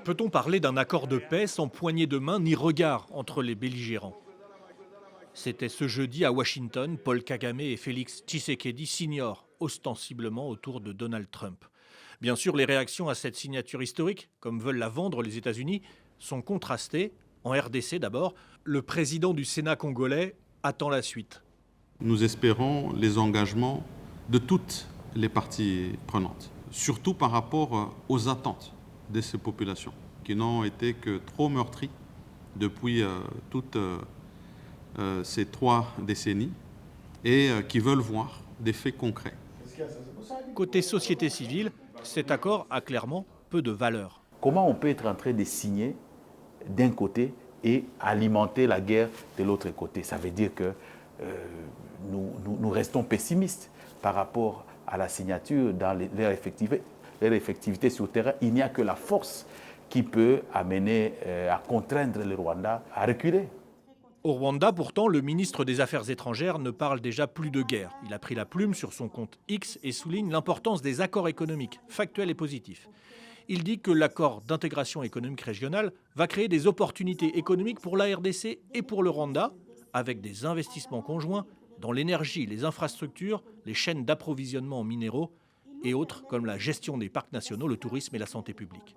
Peut-on parler d'un accord de paix sans poignée de main ni regard entre les belligérants? C'était ce jeudi à Washington, Paul Kagame et Félix Tshisekedi s'ignorent ostensiblement autour de Donald Trump. Bien sûr, les réactions à cette signature historique, comme veulent la vendre les États-Unis, sont contrastées. En RDC d'abord, le président du Sénat congolais attend la suite. Nous espérons les engagements de toutes les parties prenantes, surtout par rapport aux attentes de ces populations qui n'ont été que trop meurtries depuis toutes ces 3 décennies et qui veulent voir des faits concrets. Côté société civile, cet accord a clairement peu de valeur. Comment on peut être en train de signer d'un côté et alimenter la guerre de l'autre côté? Ça veut dire que nous restons pessimistes par rapport à la signature dans leur effectivité sur le terrain. Il n'y a que la force qui peut amener à contraindre le Rwanda à reculer. Au Rwanda, pourtant, le ministre des Affaires étrangères ne parle déjà plus de guerre. Il a pris la plume sur son compte X et souligne l'importance des accords économiques, factuels et positifs. Il dit que l'accord d'intégration économique régionale va créer des opportunités économiques pour la RDC et pour le Rwanda, avec des investissements conjoints dans l'énergie, les infrastructures, les chaînes d'approvisionnement en minéraux et autres comme la gestion des parcs nationaux, le tourisme et la santé publique.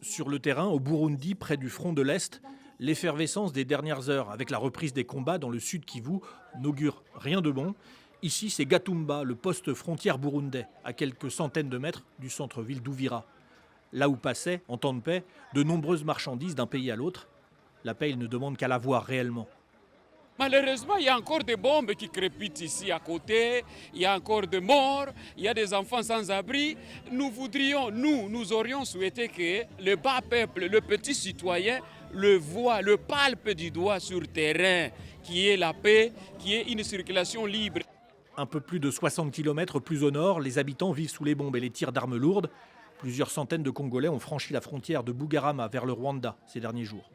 Sur le terrain, au Burundi, près du front de l'Est, l'effervescence des dernières heures avec la reprise des combats dans le sud Kivu n'augure rien de bon. Ici, c'est Gatumba, le poste frontière burundais, à quelques centaines de mètres du centre-ville d'Ouvira. Là où passaient, en temps de paix, de nombreuses marchandises d'un pays à l'autre. La paix, ils ne demandent qu'à la voir réellement. Malheureusement, il y a encore des bombes qui crépitent ici à côté, il y a encore des morts, il y a des enfants sans abri. Nous aurions souhaité que le bas peuple, le petit citoyen, le voit, le palpe du doigt sur le terrain, qui est la paix, qui est une circulation libre. Un peu plus de 60 km plus au nord, les habitants vivent sous les bombes et les tirs d'armes lourdes. Plusieurs centaines de Congolais ont franchi la frontière de Bugarama vers le Rwanda ces derniers jours.